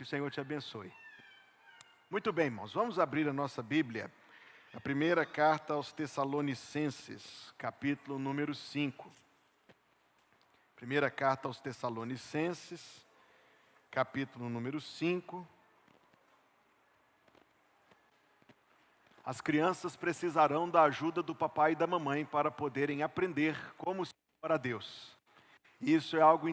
Que o Senhor te abençoe. Muito bem, irmãos, vamos abrir a nossa Bíblia, a primeira carta aos Tessalonicenses, capítulo número 5. Primeira carta aos Tessalonicenses, capítulo número 5. As crianças precisarão da ajuda do papai e da mamãe para poderem aprender como se ora a Deus. Isso é algo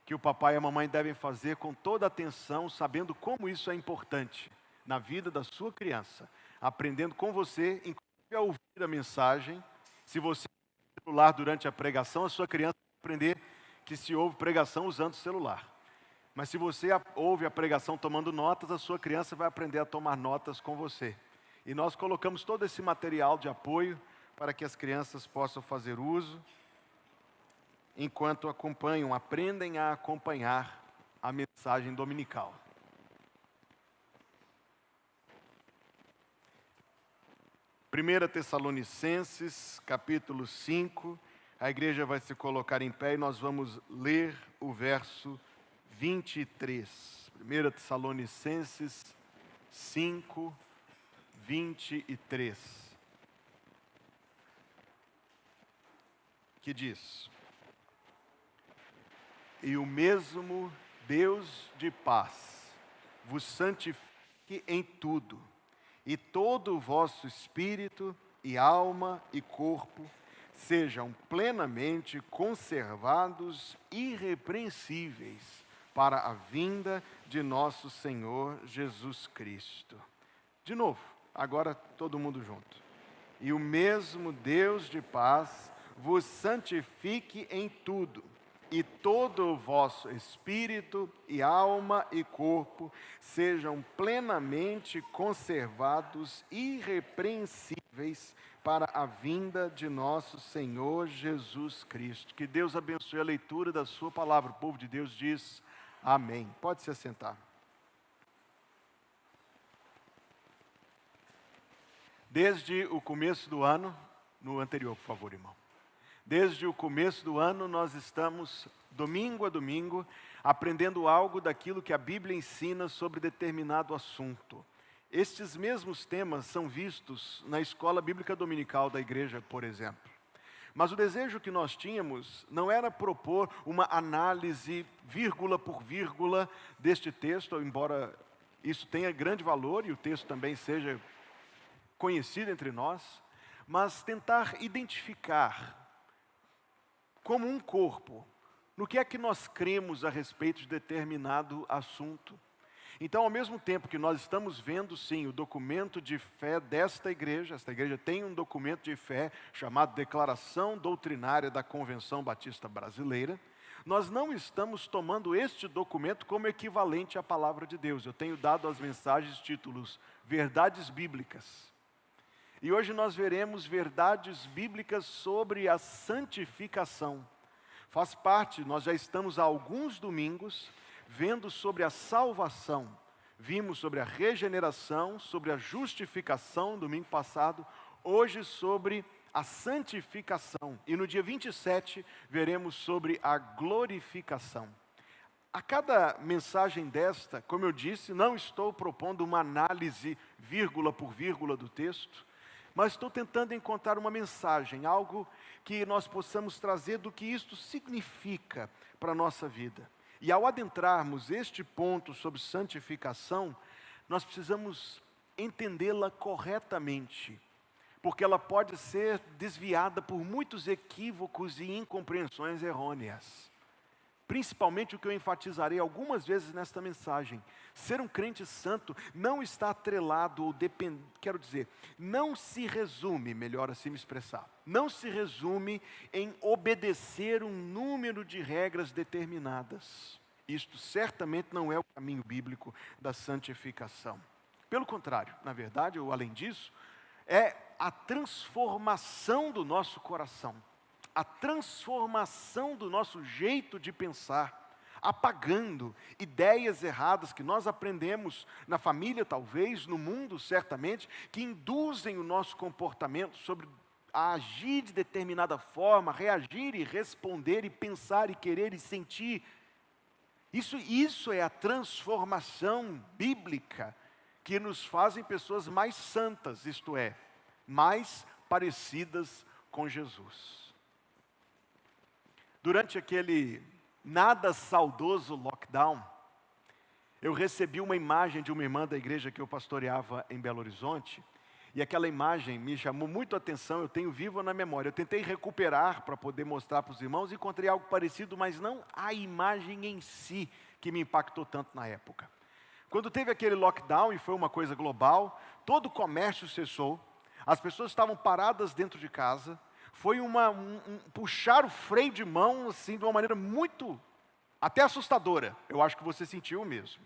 que o papai e a mamãe devem fazer com toda atenção, sabendo como isso é importante na vida da sua criança. Aprendendo com você, inclusive a ouvir a mensagem. Se você tem celular durante a pregação, a sua criança vai aprender que se ouve pregação usando o celular. Mas se você ouve a pregação tomando notas, a sua criança vai aprender a tomar notas com você. E nós colocamos todo esse material de apoio para que as crianças possam fazer uso, enquanto aprendem a acompanhar a mensagem dominical. Primeira Tessalonicenses, capítulo 5, a igreja vai se colocar em pé e nós vamos ler o verso 23. 1 Tessalonicenses 5, 23. Que diz: E o mesmo Deus de paz vos santifique em tudo, e todo o vosso espírito e alma e corpo sejam plenamente conservados irrepreensíveis para a vinda de nosso Senhor Jesus Cristo. De novo, agora todo mundo junto. E o mesmo Deus de paz vos santifique em tudo, e todo o vosso espírito e alma e corpo sejam plenamente conservados irrepreensíveis para a vinda de nosso Senhor Jesus Cristo. Que Deus abençoe a leitura da sua palavra. O povo de Deus diz amém. Pode se assentar. Desde o começo do ano, no anterior, por favor, irmão. Desde o começo do ano, nós estamos, domingo a domingo, aprendendo algo daquilo que a Bíblia ensina sobre determinado assunto. Estes mesmos temas são vistos na escola bíblica dominical da igreja, por exemplo. Mas o desejo que nós tínhamos não era propor uma análise, vírgula por vírgula, deste texto, embora isso tenha grande valor e o texto também seja conhecido entre nós, mas tentar identificar como um corpo, no que é que nós cremos a respeito de determinado assunto. Então, ao mesmo tempo que nós estamos vendo, sim, o documento de fé desta igreja, esta igreja tem um documento de fé chamado Declaração Doutrinária da Convenção Batista Brasileira, nós não estamos tomando este documento como equivalente à palavra de Deus. Eu tenho dado às mensagens títulos Verdades Bíblicas. E hoje nós veremos verdades bíblicas sobre a santificação. Faz parte, nós já estamos há alguns domingos vendo sobre a salvação. Vimos sobre a regeneração, sobre a justificação, domingo passado. Hoje sobre a santificação. E no dia 27 veremos sobre a glorificação. A cada mensagem desta, como eu disse, não estou propondo uma análise vírgula por vírgula do texto, mas estou tentando encontrar uma mensagem, algo que nós possamos trazer do que isto significa para a nossa vida. E ao adentrarmos este ponto sobre santificação, nós precisamos entendê-la corretamente, porque ela pode ser desviada por muitos equívocos e incompreensões errôneas. Principalmente o que eu enfatizarei algumas vezes nesta mensagem. Ser um crente santo não está atrelado ou não se resume, melhor assim me expressar, não se resume em obedecer um número de regras determinadas. Isto certamente não é o caminho bíblico da santificação. Pelo contrário, na verdade, ou além disso, é a transformação do nosso coração. A transformação do nosso jeito de pensar, apagando ideias erradas que nós aprendemos na família talvez, no mundo certamente, que induzem o nosso comportamento sobre a agir de determinada forma, reagir e responder e pensar e querer e sentir. Isso é a transformação bíblica que nos fazem pessoas mais santas, isto é, mais parecidas com Jesus. Durante aquele nada saudoso lockdown, eu recebi uma imagem de uma irmã da igreja que eu pastoreava em Belo Horizonte, e aquela imagem me chamou muito a atenção, eu tenho viva na memória. Eu tentei recuperar para poder mostrar para os irmãos, e encontrei algo parecido, mas não a imagem em si que me impactou tanto na época. Quando teve aquele lockdown, e foi uma coisa global, todo o comércio cessou, as pessoas estavam paradas dentro de casa, foi puxar o freio de mão, assim, de uma maneira muito, até assustadora. Eu acho que você sentiu mesmo.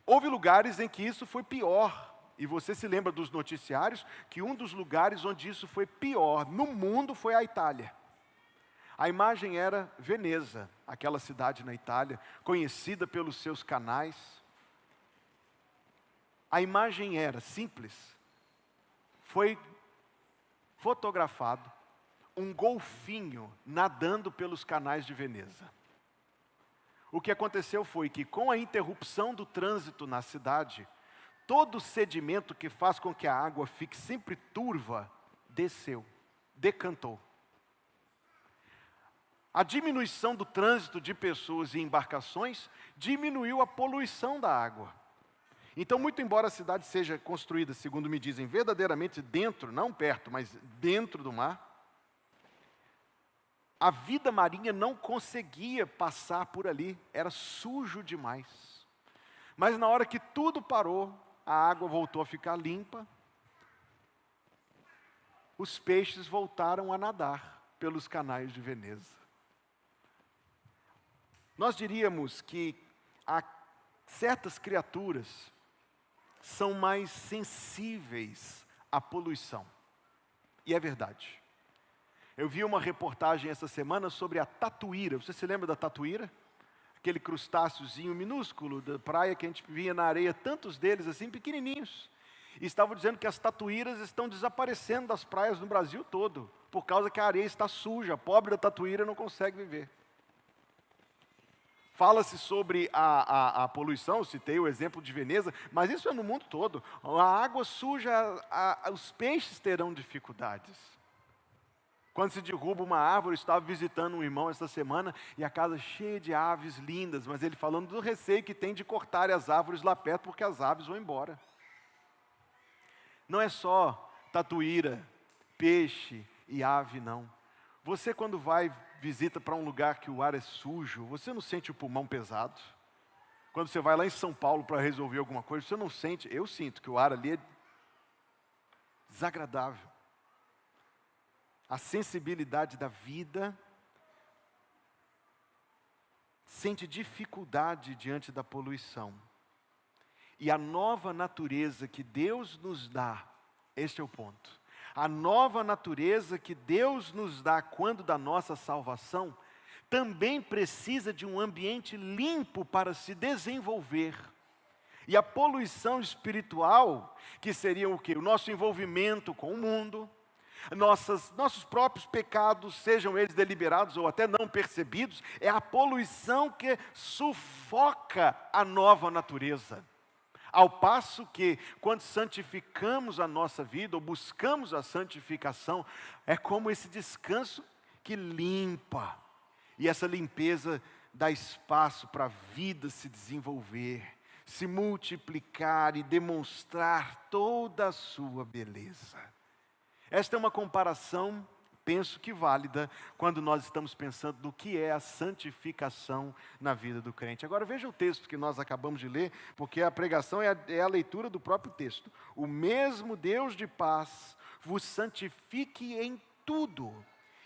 Houve lugares em que isso foi pior, e você se lembra dos noticiários, que um dos lugares onde isso foi pior no mundo foi a Itália. A imagem era Veneza, aquela cidade na Itália, conhecida pelos seus canais. A imagem era simples. Foi fotografado um golfinho nadando pelos canais de Veneza. O que aconteceu foi que, com a interrupção do trânsito na cidade, todo o sedimento que faz com que a água fique sempre turva, desceu, decantou. A diminuição do trânsito de pessoas e embarcações diminuiu a poluição da água. Então, muito embora a cidade seja construída, segundo me dizem, verdadeiramente dentro, não perto, mas dentro do mar, a vida marinha não conseguia passar por ali, era sujo demais. Mas na hora que tudo parou, a água voltou a ficar limpa, os peixes voltaram a nadar pelos canais de Veneza. Nós diríamos que há certas criaturas são mais sensíveis à poluição. E é verdade. Eu vi uma reportagem essa semana sobre a tatuíra. Você se lembra da tatuíra? Aquele crustáceozinho minúsculo da praia que a gente via na areia, tantos deles assim, pequenininhos. E estavam dizendo que as tatuíras estão desaparecendo das praias no Brasil todo, por causa que a areia está suja, a pobre da tatuíra não consegue viver. Fala-se sobre a poluição, eu citei o exemplo de Veneza, mas isso é no mundo todo. A água suja, os peixes terão dificuldades. Quando se derruba uma árvore, eu estava visitando um irmão esta semana, e a casa cheia de aves lindas, mas ele falando do receio que tem de cortar as árvores lá perto, porque as aves vão embora. Não é só tatuíra, peixe e ave, não. Você, quando visita para um lugar que o ar é sujo, você não sente o pulmão pesado? Quando você vai lá em São Paulo para resolver alguma coisa, você não sente? Eu sinto que o ar ali é desagradável. A sensibilidade da vida sente dificuldade diante da poluição. E a nova natureza que Deus nos dá, este é o ponto. A nova natureza que Deus nos dá quando da nossa salvação, também precisa de um ambiente limpo para se desenvolver. E a poluição espiritual, que seria o quê? O nosso envolvimento com o mundo, nossos próprios pecados, sejam eles deliberados ou até não percebidos, é a poluição que sufoca a nova natureza. Ao passo que, quando santificamos a nossa vida, ou buscamos a santificação, é como esse descanso que limpa. E essa limpeza dá espaço para a vida se desenvolver, se multiplicar e demonstrar toda a sua beleza. Esta é uma comparação, penso que válida, quando nós estamos pensando no que é a santificação na vida do crente. Agora veja o texto que nós acabamos de ler, porque a pregação é a leitura do próprio texto. O mesmo Deus de paz vos santifique em tudo,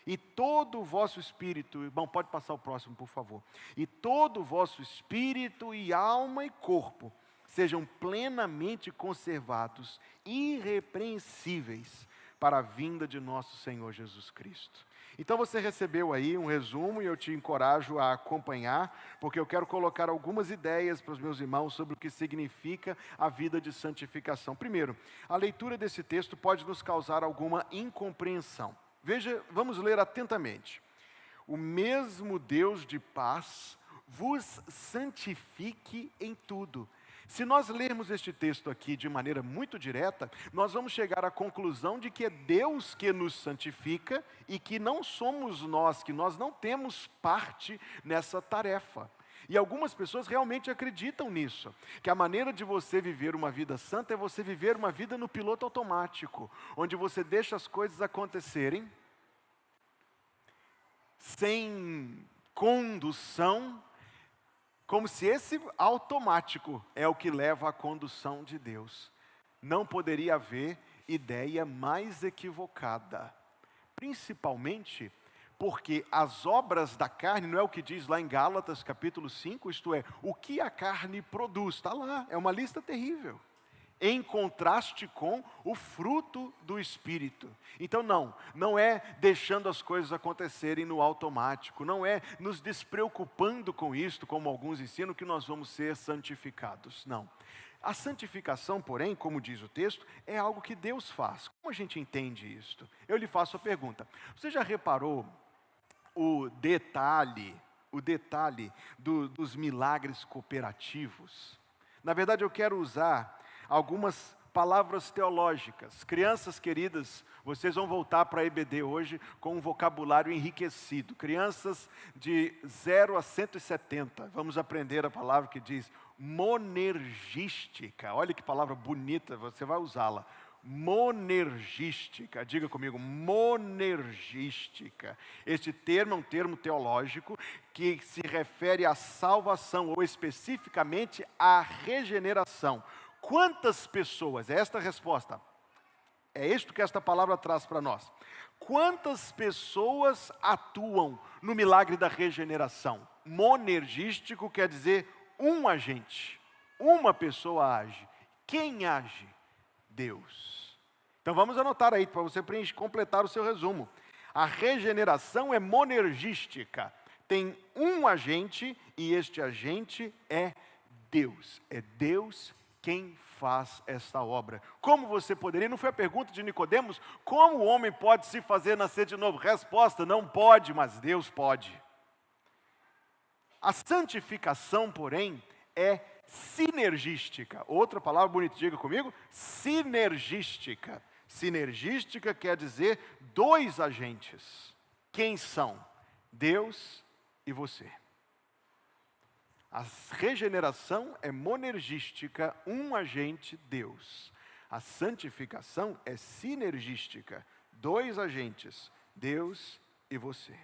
e todo o vosso espírito, bom, pode passar o próximo, por favor. E todo o vosso espírito e alma e corpo sejam plenamente conservados, irrepreensíveis, para a vinda de nosso Senhor Jesus Cristo. Então você recebeu aí um resumo, e eu te encorajo a acompanhar, porque eu quero colocar algumas ideias para os meus irmãos sobre o que significa a vida de santificação. Primeiro, a leitura desse texto pode nos causar alguma incompreensão. Veja, vamos ler atentamente. O mesmo Deus de paz vos santifique em tudo. Se nós lermos este texto aqui de maneira muito direta, nós vamos chegar à conclusão de que é Deus que nos santifica e que não somos nós, que nós não temos parte nessa tarefa. E algumas pessoas realmente acreditam nisso, que a maneira de você viver uma vida santa é você viver uma vida no piloto automático, onde você deixa as coisas acontecerem, sem condução, como se esse automático é o que leva à condução de Deus. Não poderia haver ideia mais equivocada, principalmente porque as obras da carne, não é o que diz lá em Gálatas capítulo 5, isto é, o que a carne produz, está lá, é uma lista terrível, em contraste com o fruto do Espírito. Então não é deixando as coisas acontecerem no automático, não é nos despreocupando com isto, como alguns ensinam, que nós vamos ser santificados, não. A santificação, porém, como diz o texto, é algo que Deus faz. Como a gente entende isto? Eu lhe faço a pergunta, você já reparou o detalhe dos milagres cooperativos? Na verdade, eu quero usar algumas palavras teológicas. Crianças queridas, vocês vão voltar para a EBD hoje com um vocabulário enriquecido. Crianças de 0 a 170, vamos aprender a palavra que diz monergística. Olha que palavra bonita, você vai usá-la. Monergística, diga comigo, monergística. Este termo é um termo teológico que se refere à salvação, ou especificamente à regeneração. Quantas pessoas, é esta a resposta, é isto que esta palavra traz para nós. Quantas pessoas atuam no milagre da regeneração? Monergístico quer dizer um agente, uma pessoa age. Quem age? Deus. Então vamos anotar aí, para você completar o seu resumo. A regeneração é monergística. Tem um agente e este agente é Deus. É Deus quem faz esta obra. Como você poderia? Não foi a pergunta de Nicodemos? Como o homem pode se fazer nascer de novo? Resposta: não pode, mas Deus pode. A santificação, porém, é sinergística. Outra palavra bonita, diga comigo, sinergística. Sinergística quer dizer dois agentes. Quem são? Deus e você. A regeneração é monergística, um agente, Deus. A santificação é sinergística, dois agentes, Deus e você.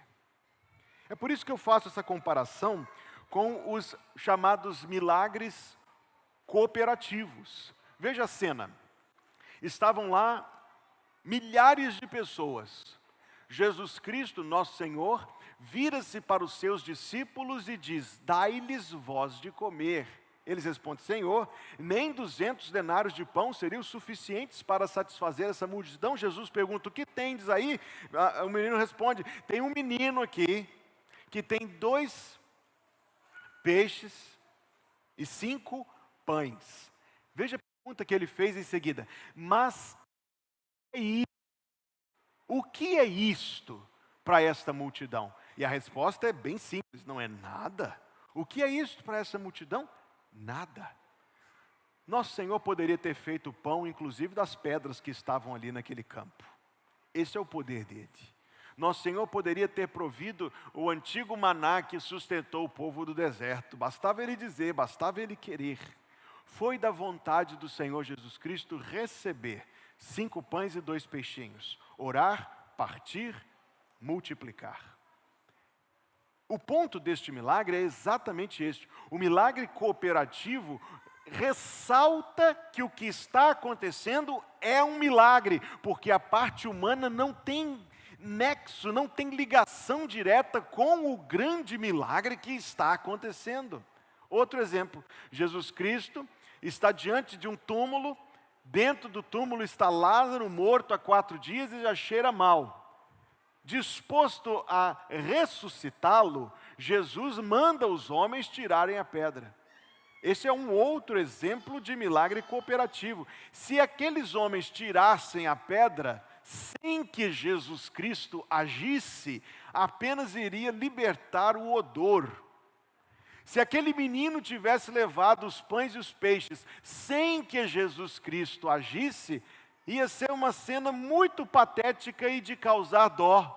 É por isso que eu faço essa comparação com os chamados milagres cooperativos. Veja a cena. Estavam lá milhares de pessoas. Jesus Cristo, nosso Senhor, vira-se para os seus discípulos e diz: dai-lhes vós de comer. Eles respondem: Senhor, nem 200 denários de pão seriam suficientes para satisfazer essa multidão. Jesus pergunta: o que tendes aí? O menino responde: tem um menino aqui que tem 2 peixes e 5 pães. Veja a pergunta que ele fez em seguida: mas o que é isto para esta multidão? E a resposta é bem simples: não é nada. O que é isto para essa multidão? Nada. Nosso Senhor poderia ter feito pão, inclusive das pedras que estavam ali naquele campo. Esse é o poder dele. Nosso Senhor poderia ter provido o antigo maná que sustentou o povo do deserto. Bastava Ele dizer, bastava Ele querer. Foi da vontade do Senhor Jesus Cristo receber 5 pães e 2 peixinhos. Orar, partir, multiplicar. O ponto deste milagre é exatamente este. O milagre cooperativo ressalta que o que está acontecendo é um milagre, porque a parte humana não tem nexo, não tem ligação direta com o grande milagre que está acontecendo. Outro exemplo: Jesus Cristo está diante de um túmulo, dentro do túmulo está Lázaro morto há 4 dias e já cheira mal. Disposto a ressuscitá-lo, Jesus manda os homens tirarem a pedra. Esse é um outro exemplo de milagre cooperativo. Se aqueles homens tirassem a pedra sem que Jesus Cristo agisse, apenas iria libertar o odor. Se aquele menino tivesse levado os pães e os peixes sem que Jesus Cristo agisse, ia ser uma cena muito patética e de causar dó.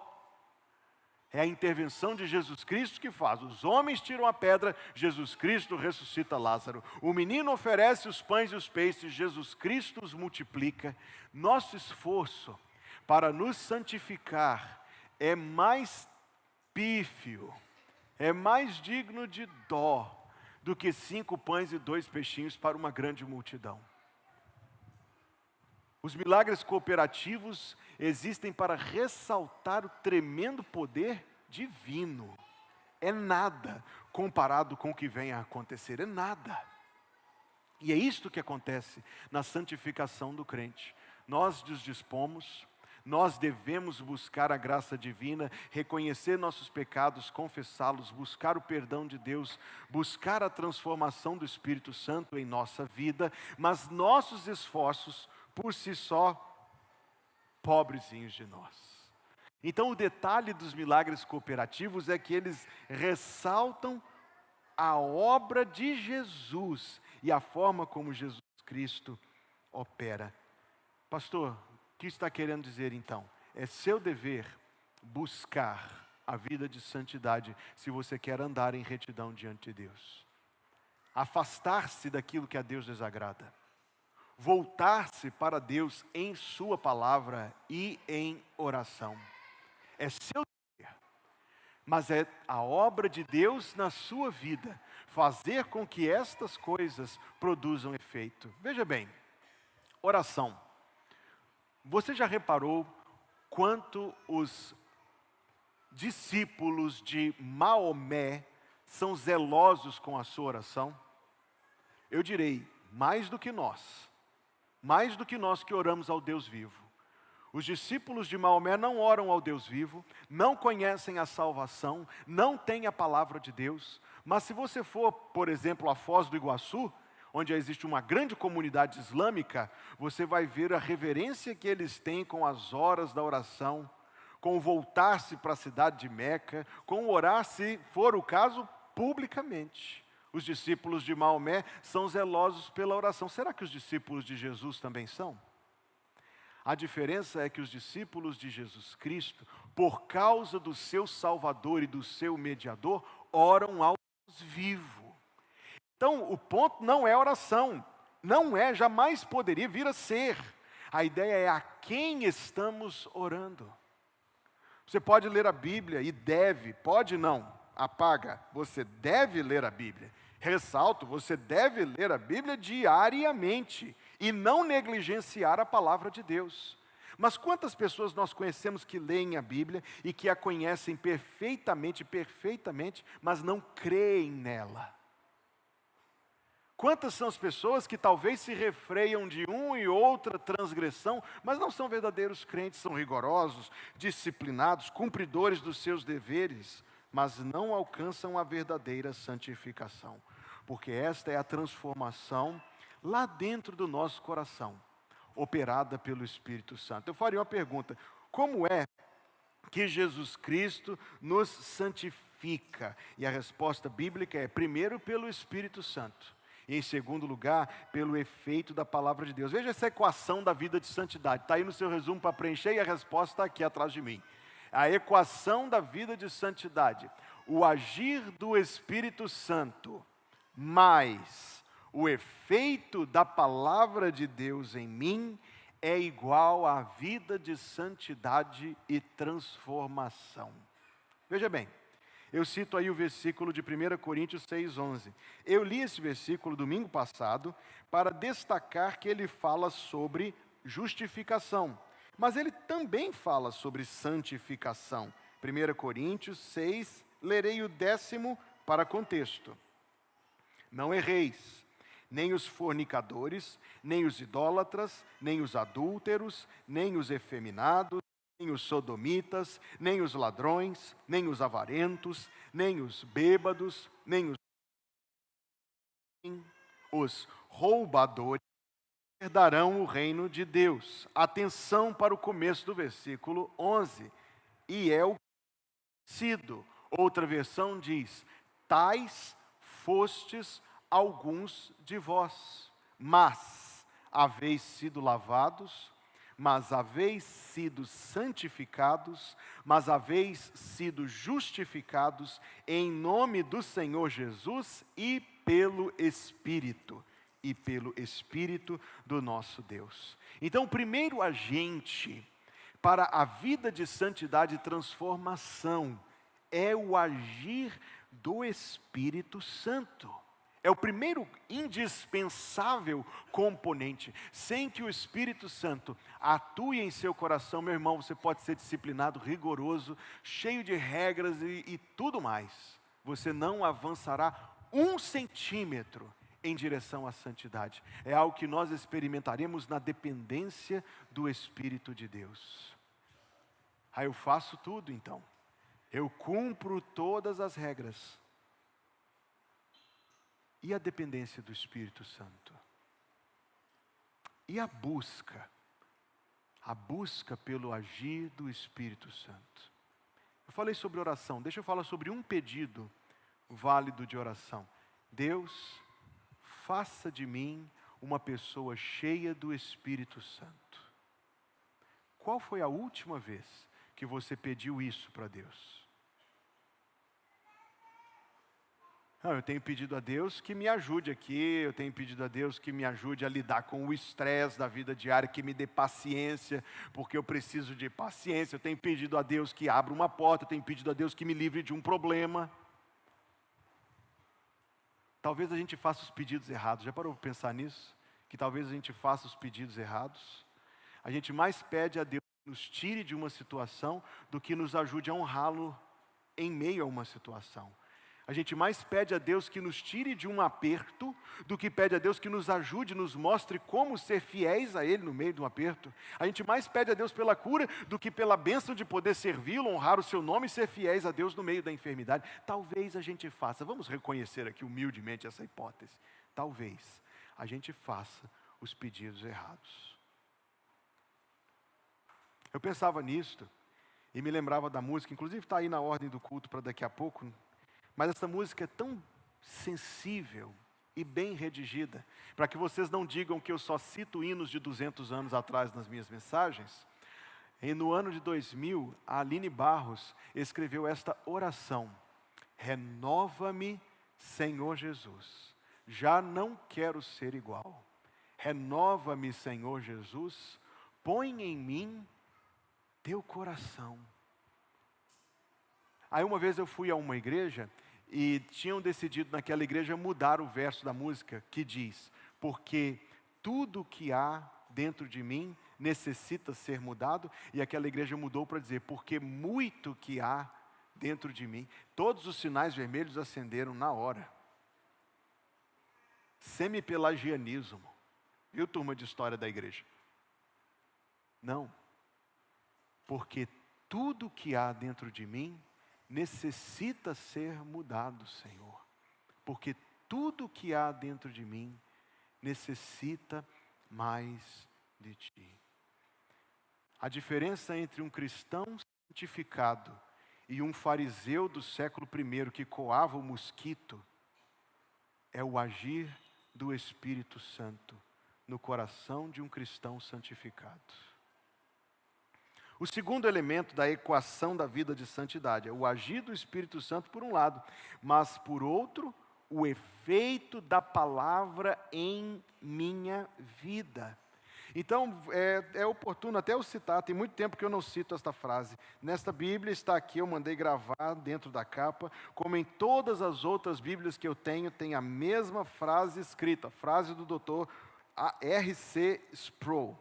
É a intervenção de Jesus Cristo que faz. Os homens tiram a pedra, Jesus Cristo ressuscita Lázaro. O menino oferece os pães e os peixes, Jesus Cristo os multiplica. Nosso esforço para nos santificar é mais pífio, é mais digno de dó do que 5 pães e 2 peixinhos para uma grande multidão. Os milagres cooperativos existem para ressaltar o tremendo poder divino. É nada comparado com o que vem a acontecer, é nada. E é isto que acontece na santificação do crente. Nós nos dispomos, nós devemos buscar a graça divina, reconhecer nossos pecados, confessá-los, buscar o perdão de Deus, buscar a transformação do Espírito Santo em nossa vida, mas nossos esforços, por si só, pobrezinhos de nós. Então o detalhe dos milagres cooperativos é que eles ressaltam a obra de Jesus e a forma como Jesus Cristo opera. Pastor, o que está querendo dizer então? É seu dever buscar a vida de santidade se você quer andar em retidão diante de Deus. Afastar-se daquilo que a Deus desagrada. Voltar-se para Deus em sua palavra e em oração. É seu dever, mas é a obra de Deus na sua vida, fazer com que estas coisas produzam efeito. Veja bem, oração. Você já reparou quanto os discípulos de Maomé são zelosos com a sua oração? Eu direi, mais do que nós que oramos ao Deus vivo. Os discípulos de Maomé não oram ao Deus vivo, não conhecem a salvação, não têm a palavra de Deus, mas se você for, por exemplo, a Foz do Iguaçu, onde existe uma grande comunidade islâmica, você vai ver a reverência que eles têm com as horas da oração, com voltar-se para a cidade de Meca, com orar, se for o caso, publicamente. Os discípulos de Maomé são zelosos pela oração. Será que os discípulos de Jesus também são? A diferença é que os discípulos de Jesus Cristo, por causa do seu Salvador e do seu mediador, oram ao Deus vivo. Então, o ponto não é oração, não é, jamais poderia vir a ser. A ideia é a quem estamos orando. Você pode ler a Bíblia e deve, pode não, apaga, você deve ler a Bíblia. Ressalto, você deve ler a Bíblia diariamente e não negligenciar a palavra de Deus. Mas quantas pessoas nós conhecemos que leem a Bíblia e que a conhecem perfeitamente, mas não creem nela? Quantas são as pessoas que talvez se refreiam de uma e outra transgressão, mas não são verdadeiros crentes, são rigorosos, disciplinados, cumpridores dos seus deveres, mas não alcançam a verdadeira santificação, porque esta é a transformação lá dentro do nosso coração, operada pelo Espírito Santo. Eu faria uma pergunta: como é que Jesus Cristo nos santifica? E a resposta bíblica é, primeiro, pelo Espírito Santo. E, em segundo lugar, pelo efeito da palavra de Deus. Veja essa equação da vida de santidade. Está aí no seu resumo para preencher e a resposta está aqui atrás de mim. A equação da vida de santidade. O agir do Espírito Santo, mais o efeito da palavra de Deus em mim, é igual à vida de santidade e transformação. Veja bem. Eu cito aí o versículo de 1 Coríntios 6,11. Eu li esse versículo domingo passado para destacar que ele fala sobre justificação. Mas ele também fala sobre santificação. 1 Coríntios 6, lerei o 10º para contexto. Não erreis, nem os fornicadores, nem os idólatras, nem os adúlteros, nem os efeminados, nem os sodomitas, nem os ladrões, nem os avarentos, nem os bêbados, nem os roubadores herdarão o reino de Deus. Atenção para o começo do versículo 11. E é o sido. Outra versão diz, tais fostes alguns de vós, mas haveis sido lavados, mas haveis sido santificados, mas haveis sido justificados em nome do Senhor Jesus e pelo Espírito do nosso Deus. Então, o primeiro agente para a vida de santidade e transformação é o agir do Espírito Santo. É o primeiro indispensável componente. Sem que o Espírito Santo atue em seu coração, meu irmão, você pode ser disciplinado, rigoroso, cheio de regras e tudo mais. Você não avançará 1 centímetro em direção à santidade. É algo que nós experimentaremos na dependência do Espírito de Deus. Aí eu faço tudo então. Eu cumpro todas as regras. E a dependência do Espírito Santo? E a busca? A busca pelo agir do Espírito Santo. Eu falei sobre oração, deixa eu falar sobre um pedido válido de oração. Deus, faça de mim uma pessoa cheia do Espírito Santo. Qual foi a última vez que você pediu isso para Deus? Eu tenho pedido a Deus que me ajude aqui, eu tenho pedido a Deus que me ajude a lidar com o estresse da vida diária, que me dê paciência, porque eu preciso de paciência. Eu tenho pedido a Deus que abra uma porta, eu tenho pedido a Deus que me livre de um problema. Talvez a gente faça os pedidos errados. Já parou para pensar nisso? Que talvez a gente faça os pedidos errados. A gente mais pede a Deus que nos tire de uma situação do que nos ajude a honrá-lo em meio a uma situação. A gente mais pede a Deus que nos tire de um aperto do que pede a Deus que nos ajude, nos mostre como ser fiéis a Ele no meio de um aperto. A gente mais pede a Deus pela cura do que pela bênção de poder servi-lo, honrar o seu nome e ser fiéis a Deus no meio da enfermidade. Talvez a gente faça, vamos reconhecer aqui humildemente essa hipótese, talvez a gente faça os pedidos errados. Eu pensava nisto e me lembrava da música, inclusive está aí na ordem do culto para daqui a pouco. Mas essa música é tão sensível e bem redigida, para que vocês não digam que eu só cito hinos de 200 anos atrás nas minhas mensagens. E no ano de 2000, a Aline Barros escreveu esta oração: renova-me, Senhor Jesus, já não quero ser igual. Renova-me, Senhor Jesus, põe em mim teu coração. Aí uma vez eu fui a uma igreja e tinham decidido naquela igreja mudar o verso da música que diz: porque tudo que há dentro de mim necessita ser mudado. E aquela igreja mudou para dizer: porque muito que há dentro de mim. Todos os sinais vermelhos acenderam na hora. Semi-pelagianismo. Viu, turma de história da igreja? Não. Porque tudo que há dentro de mim necessita ser mudado, Senhor. Porque tudo que há dentro de mim necessita mais de Ti. A diferença entre um cristão santificado e um fariseu do século I que coava o mosquito é o agir do Espírito Santo no coração de um cristão santificado. O segundo elemento da equação da vida de santidade é o agir do Espírito Santo por um lado, mas por outro, o efeito da palavra em minha vida. Então, é oportuno até eu citar, tem muito tempo que eu não cito esta frase. Nesta Bíblia está aqui, eu mandei gravar dentro da capa, como em todas as outras Bíblias que eu tenho, tem a mesma frase escrita, a frase do Dr. R.C. Sproul.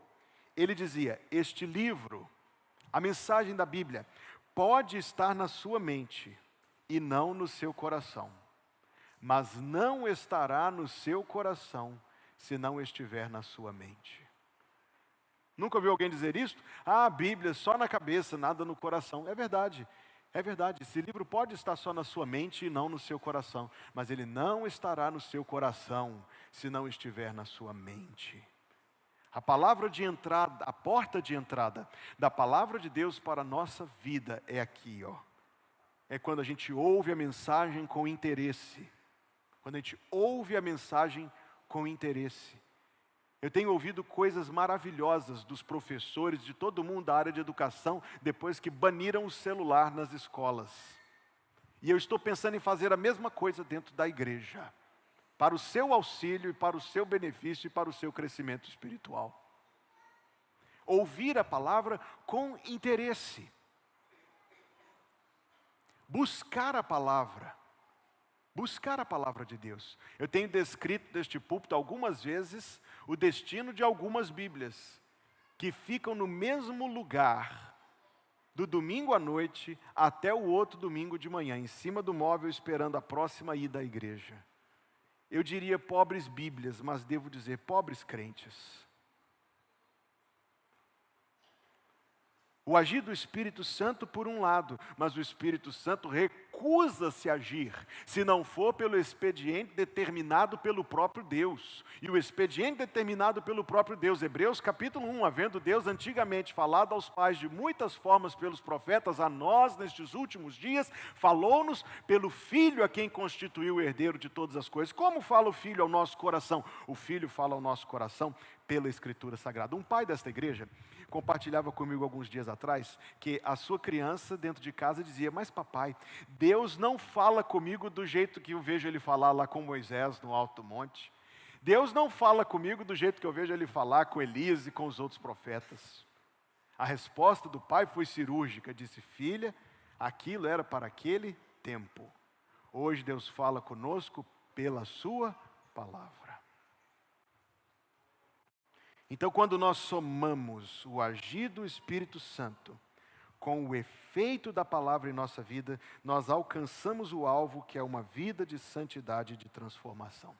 Ele dizia: este livro, a mensagem da Bíblia, pode estar na sua mente e não no seu coração, mas não estará no seu coração se não estiver na sua mente. Nunca ouviu alguém dizer isso? A Bíblia só na cabeça, nada no coração. É verdade, é verdade. Esse livro pode estar só na sua mente e não no seu coração, mas ele não estará no seu coração se não estiver na sua mente. A palavra de entrada, a porta de entrada da palavra de Deus para a nossa vida é aqui, ó. É quando a gente ouve a mensagem com interesse. quando a gente ouve a mensagem com interesse. Eu tenho ouvido coisas maravilhosas dos professores, de todo mundo da área de educação, depois que baniram o celular nas escolas. E eu estou pensando em fazer a mesma coisa dentro da igreja, para o seu auxílio, e para o seu benefício e para o seu crescimento espiritual. Ouvir a palavra com interesse. Buscar a palavra. Buscar a palavra de Deus. Eu tenho descrito deste púlpito algumas vezes o destino de algumas Bíblias que ficam no mesmo lugar do domingo à noite até o outro domingo de manhã, em cima do móvel esperando a próxima ida à igreja. Eu diria pobres Bíblias, mas devo dizer pobres crentes. O agir do Espírito Santo por um lado, mas o Espírito Santo recusa-se a agir, se não for pelo expediente determinado pelo próprio Deus. E o expediente determinado pelo próprio Deus, Hebreus capítulo 1, havendo Deus antigamente falado aos pais de muitas formas pelos profetas, a nós nestes últimos dias, falou-nos pelo Filho a quem constituiu o herdeiro de todas as coisas. Como fala o Filho ao nosso coração? O Filho fala ao nosso coração pela Escritura Sagrada. Um pai desta igreja compartilhava comigo alguns dias atrás que a sua criança dentro de casa dizia: mas papai, Deus não fala comigo do jeito que eu vejo ele falar lá com Moisés no alto do monte. Deus não fala comigo do jeito que eu vejo ele falar com Elias e com os outros profetas. A resposta do pai foi cirúrgica, disse: filha, aquilo era para aquele tempo. Hoje Deus fala conosco pela sua palavra. Então, quando nós somamos o agir do Espírito Santo com o efeito da palavra em nossa vida, nós alcançamos o alvo, que é uma vida de santidade e de transformação.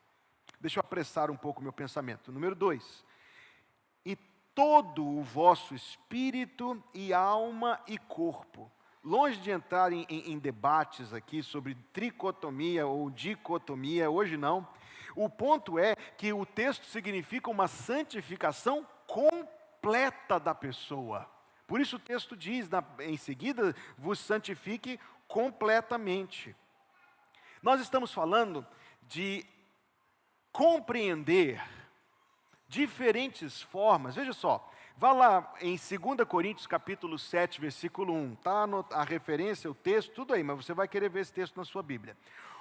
Deixa eu apressar um pouco o meu pensamento. Número 2. E todo o vosso espírito e alma e corpo. Longe de entrar em debates aqui sobre tricotomia ou dicotomia, hoje não. O ponto é que o texto significa uma santificação completa da pessoa. Por isso o texto diz, em seguida, vos santifique completamente. Nós estamos falando de compreender diferentes formas. Veja só, vá lá em 2 Coríntios capítulo 7, versículo 1. Está a referência, o texto, tudo aí, mas você vai querer ver esse texto na sua Bíblia.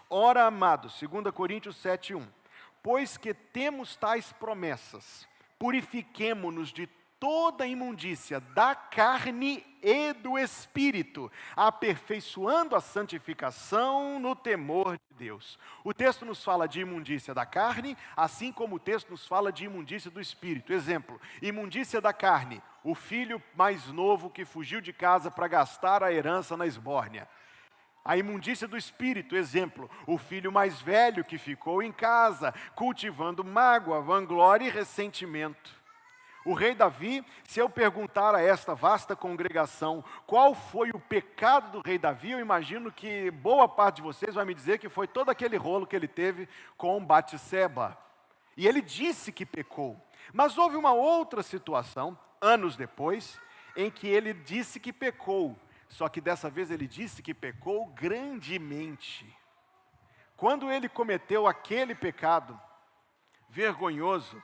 Ora, amados, 2 Coríntios 7, 1. Pois que temos tais promessas, purifiquemo-nos de toda imundícia da carne e do espírito, aperfeiçoando a santificação no temor de Deus. O texto nos fala de imundícia da carne, assim como o texto nos fala de imundícia do espírito. Exemplo, imundícia da carne, o filho mais novo que fugiu de casa para gastar a herança na esbórnia. A imundícia do espírito, exemplo, o filho mais velho que ficou em casa, cultivando mágoa, vanglória e ressentimento. O rei Davi, se eu perguntar a esta vasta congregação qual foi o pecado do rei Davi, eu imagino que boa parte de vocês vai me dizer que foi todo aquele rolo que ele teve com Batseba. E ele disse que pecou. Mas houve uma outra situação, anos depois, em que ele disse que pecou. Só que dessa vez ele disse que pecou grandemente. Quando ele cometeu aquele pecado vergonhoso,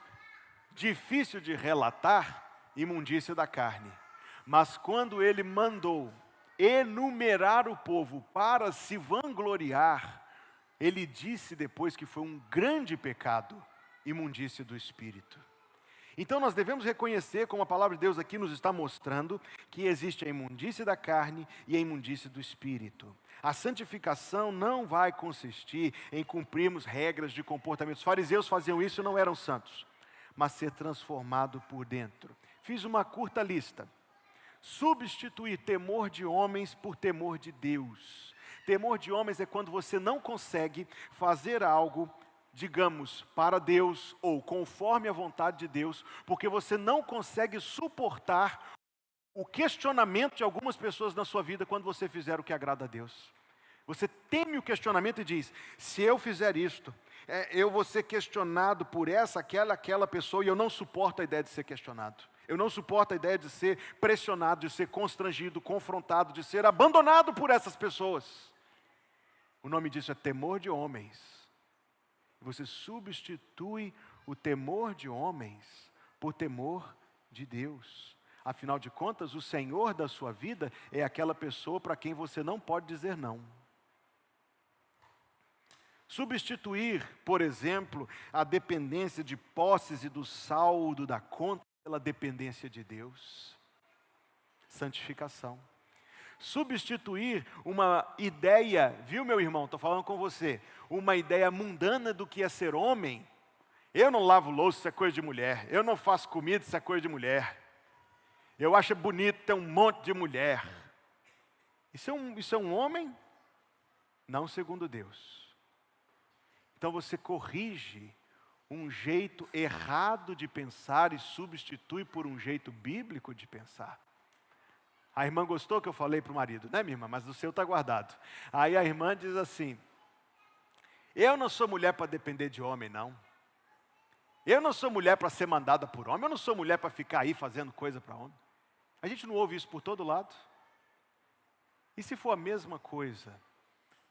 difícil de relatar, imundícia da carne. Mas quando ele mandou enumerar o povo para se vangloriar, ele disse depois que foi um grande pecado, imundícia do espírito. Então nós devemos reconhecer, como a palavra de Deus aqui nos está mostrando, que existe a imundícia da carne e a imundícia do espírito. A santificação não vai consistir em cumprirmos regras de comportamento. Os fariseus faziam isso e não eram santos, mas ser transformado por dentro. Fiz uma curta lista. Substituir temor de homens por temor de Deus. Temor de homens é quando você não consegue fazer algo, digamos, para Deus ou conforme a vontade de Deus, porque você não consegue suportar o questionamento de algumas pessoas na sua vida quando você fizer o que agrada a Deus. Você teme o questionamento e diz: se eu fizer isto, eu vou ser questionado por essa, aquela pessoa, e eu não suporto a ideia de ser questionado. Eu não suporto a ideia de ser pressionado, de ser constrangido, confrontado, de ser abandonado por essas pessoas. O nome disso é temor de homens. Você substitui o temor de homens por temor de Deus. Afinal de contas, o Senhor da sua vida é aquela pessoa para quem você não pode dizer não. Substituir, por exemplo, a dependência de posses e do saldo da conta pela dependência de Deus. Santificação. Substituir uma ideia, viu, meu irmão, estou falando com você, uma ideia mundana do que é ser homem. Eu não lavo louça, isso é coisa de mulher. Eu não faço comida, isso é coisa de mulher. Eu acho bonito ter um monte de mulher. Isso é um homem? Não segundo Deus. Então você corrige um jeito errado de pensar e substitui por um jeito bíblico de pensar. A irmã gostou que eu falei para o marido, né, minha irmã? Mas o seu está guardado. Aí a irmã diz assim: eu não sou mulher para depender de homem, não. Eu não sou mulher para ser mandada por homem. Eu não sou mulher para ficar aí fazendo coisa para homem. A gente não ouve isso por todo lado? E se for a mesma coisa,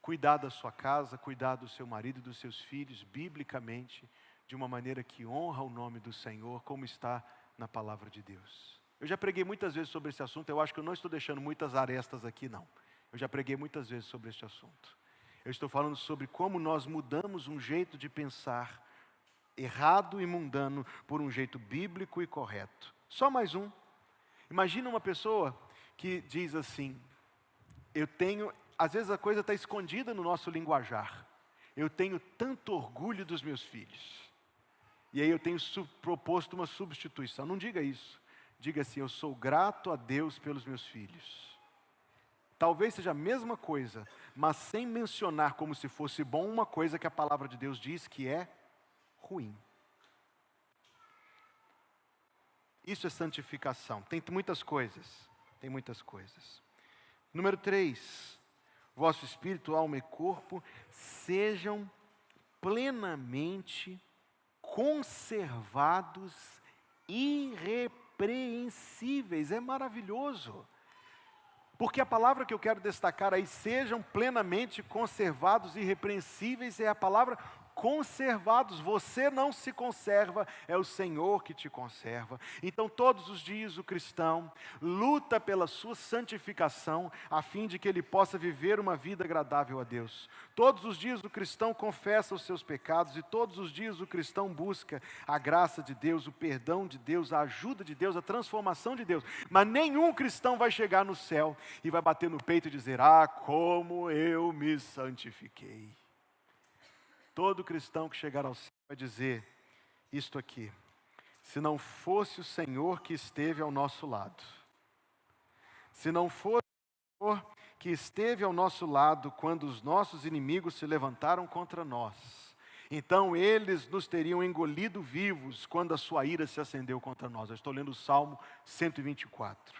cuidar da sua casa, cuidar do seu marido e dos seus filhos, biblicamente, de uma maneira que honra o nome do Senhor, como está na palavra de Deus. Eu já preguei muitas vezes sobre esse assunto, eu acho que eu não estou deixando muitas arestas aqui, não. Eu já preguei muitas vezes sobre este assunto. Eu estou falando sobre como nós mudamos um jeito de pensar errado e mundano por um jeito bíblico e correto. Só mais um. Imagina uma pessoa que diz assim: às vezes a coisa está escondida no nosso linguajar. Eu tenho tanto orgulho dos meus filhos. E aí eu tenho proposto uma substituição. Não diga isso. Diga assim: eu sou grato a Deus pelos meus filhos. Talvez seja a mesma coisa, mas sem mencionar como se fosse bom uma coisa que a palavra de Deus diz que é ruim. Isso é santificação. Tem muitas coisas. Tem muitas coisas. Número 3. Vosso espírito, alma e corpo sejam plenamente conservados, irrepreensíveis. É maravilhoso. Porque a palavra que eu quero destacar aí, sejam plenamente conservados, irrepreensíveis, é a palavra conservados. Você não se conserva, é o Senhor que te conserva. Então todos os dias o cristão luta pela sua santificação, a fim de que ele possa viver uma vida agradável a Deus. Todos os dias o cristão confessa os seus pecados, e todos os dias o cristão busca a graça de Deus, o perdão de Deus, a ajuda de Deus, a transformação de Deus. Mas nenhum cristão vai chegar no céu e vai bater no peito e dizer: ah, como eu me santifiquei. Todo cristão que chegar ao céu vai dizer isto aqui: se não fosse o Senhor que esteve ao nosso lado, se não fosse o Senhor que esteve ao nosso lado quando os nossos inimigos se levantaram contra nós, então eles nos teriam engolido vivos quando a sua ira se acendeu contra nós. Eu estou lendo o Salmo 124.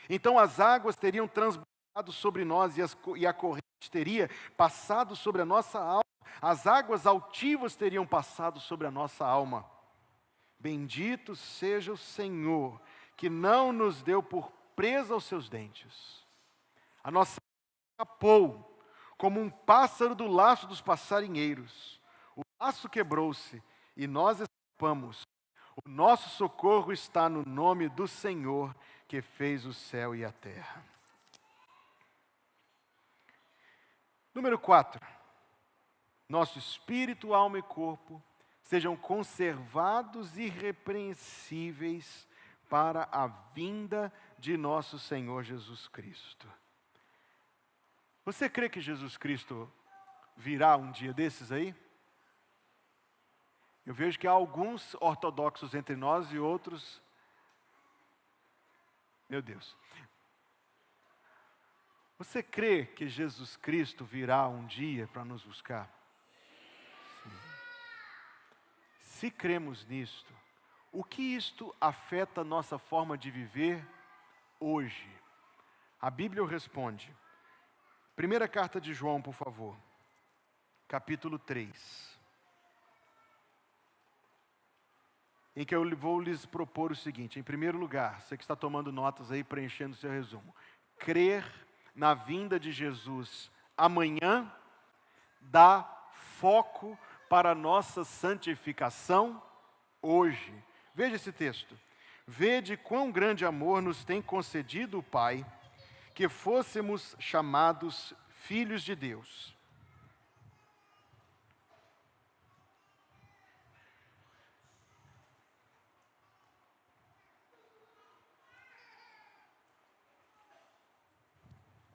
Então as águas teriam transbordado sobre nós e a corrente teria passado sobre a nossa alma. As águas altivas teriam passado sobre a nossa alma. Bendito seja o Senhor, que não nos deu por presa aos seus dentes. A nossa alma escapou, como um pássaro do laço dos passarinheiros. O laço quebrou-se e nós escapamos. O nosso socorro está no nome do Senhor, que fez o céu e a terra. Número 4. Nosso espírito, alma e corpo sejam conservados irrepreensíveis para a vinda de nosso Senhor Jesus Cristo. Você crê que Jesus Cristo virá um dia desses aí? Eu vejo que há alguns ortodoxos entre nós e outros... Meu Deus. Você crê que Jesus Cristo virá um dia para nos buscar? Sim. Se cremos nisto, o que isto afeta a nossa forma de viver hoje? A Bíblia responde. Primeira carta de João, por favor. Capítulo 3. Em que eu vou lhes propor o seguinte: em primeiro lugar, você que está tomando notas aí, preenchendo o seu resumo, crer na vinda de Jesus amanhã dá foco para a nossa santificação hoje. Veja esse texto. Vede quão grande amor nos tem concedido o Pai, que fôssemos chamados filhos de Deus.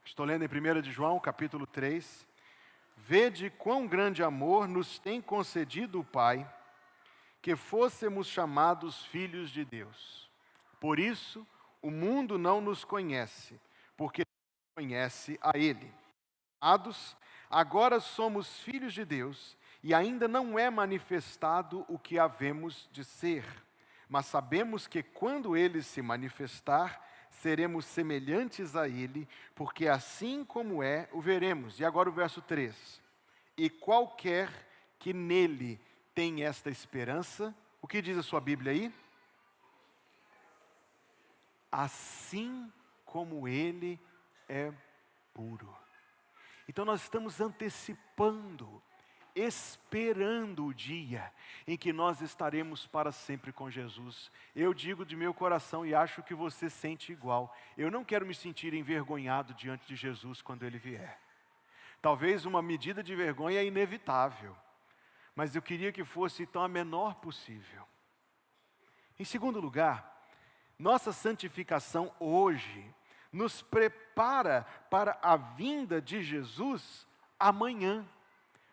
Estou lendo em 1 de João, capítulo 3. Vede quão grande amor nos tem concedido o Pai, que fôssemos chamados filhos de Deus. Por isso, o mundo não nos conhece, porque conhece a Ele. Amados, agora somos filhos de Deus, e ainda não é manifestado o que havemos de ser. Mas sabemos que quando Ele se manifestar, seremos semelhantes a Ele, porque assim como é, o veremos. E agora o verso 3. E qualquer que nele tem esta esperança, o que diz a sua Bíblia aí? Assim como Ele é puro. Então nós estamos antecipando, esperando o dia em que nós estaremos para sempre com Jesus. Eu digo de meu coração e acho que você sente igual. Eu não quero me sentir envergonhado diante de Jesus quando Ele vier. Talvez uma medida de vergonha é inevitável, mas eu queria que fosse então a menor possível. Em segundo lugar, nossa santificação hoje nos prepara para a vinda de Jesus amanhã.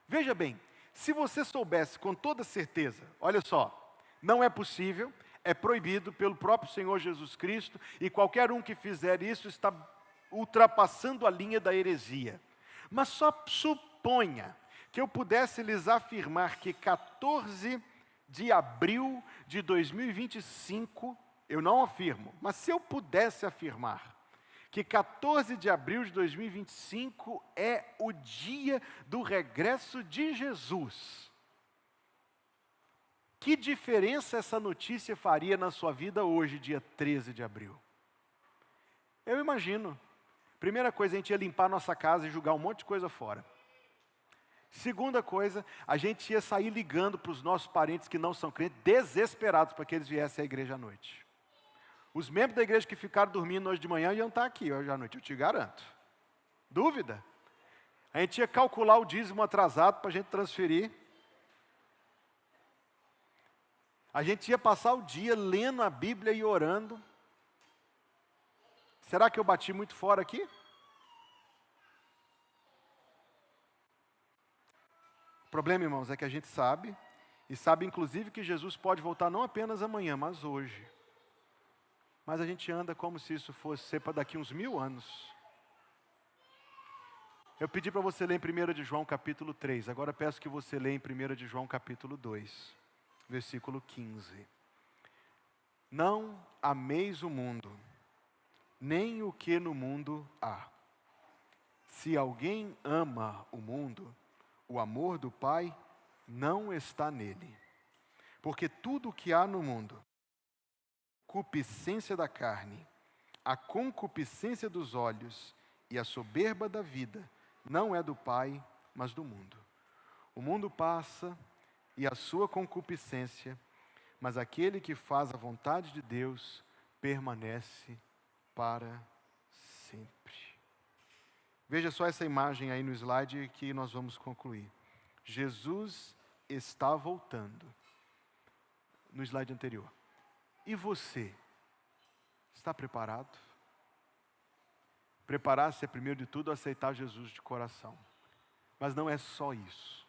Veja bem, se você soubesse com toda certeza, olha só, não é possível, é proibido pelo próprio Senhor Jesus Cristo, e qualquer um que fizer isso está ultrapassando a linha da heresia. Mas só suponha que eu pudesse lhes afirmar que 14 de abril de 2025, eu não afirmo, mas se eu pudesse afirmar que 14 de abril de 2025 é o dia do regresso de Jesus. Que diferença essa notícia faria na sua vida hoje, dia 13 de abril? Eu imagino. Primeira coisa, a gente ia limpar nossa casa e jogar um monte de coisa fora. Segunda coisa, a gente ia sair ligando para os nossos parentes que não são crentes, desesperados para que eles viessem à igreja à noite. Os membros da igreja que ficaram dormindo hoje de manhã iam estar aqui hoje à noite, eu te garanto. Dúvida? A gente ia calcular o dízimo atrasado para a gente transferir. A gente ia passar o dia lendo a Bíblia e orando. Será que eu bati muito fora aqui? O problema, irmãos, é que a gente sabe, e sabe inclusive que Jesus pode voltar não apenas amanhã, mas hoje. Mas a gente anda como se isso fosse ser para daqui uns 1000 anos. Eu pedi para você ler em 1 de João capítulo 3, agora peço que você leia em 1 de João capítulo 2, versículo 15. Não ameis o mundo, nem o que no mundo há. Se alguém ama o mundo, o amor do Pai não está nele. Porque tudo o que há no mundo, concupiscência da carne, a concupiscência dos olhos e a soberba da vida, não é do Pai, mas do mundo. O mundo passa e a sua concupiscência, mas aquele que faz a vontade de Deus permanece para sempre. Veja só essa imagem aí no slide que nós vamos concluir. Jesus está voltando. No slide anterior. E você? Está preparado? Preparar-se é, primeiro de tudo, aceitar Jesus de coração. Mas não é só isso.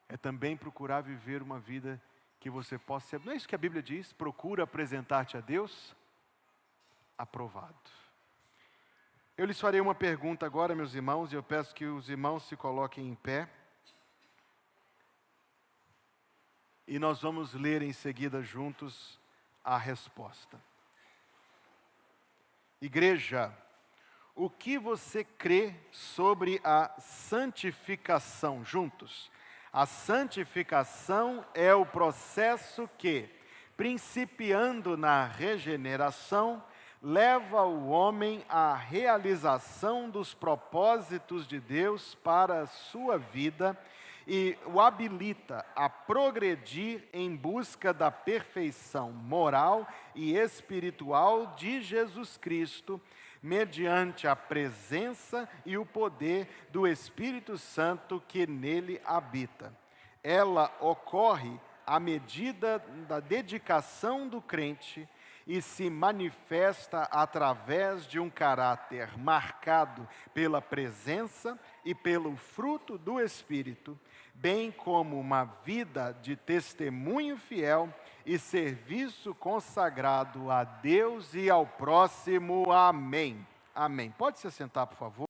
É também procurar viver uma vida que você possa ser... Não é isso que a Bíblia diz? Procura apresentar-te a Deus aprovado. Eu lhes farei uma pergunta agora, meus irmãos, e eu peço que os irmãos se coloquem em pé. E nós vamos ler em seguida juntos a resposta. Igreja, o que você crê sobre a santificação? Juntos. A santificação é o processo que, principiando na regeneração, leva o homem à realização dos propósitos de Deus para a sua vida e o habilita a progredir em busca da perfeição moral e espiritual de Jesus Cristo, mediante a presença e o poder do Espírito Santo que nele habita. Ela ocorre à medida da dedicação do crente e se manifesta através de um caráter marcado pela presença e pelo fruto do Espírito, bem como uma vida de testemunho fiel e serviço consagrado a Deus e ao próximo. Amém. Amém. Pode se sentar, por favor.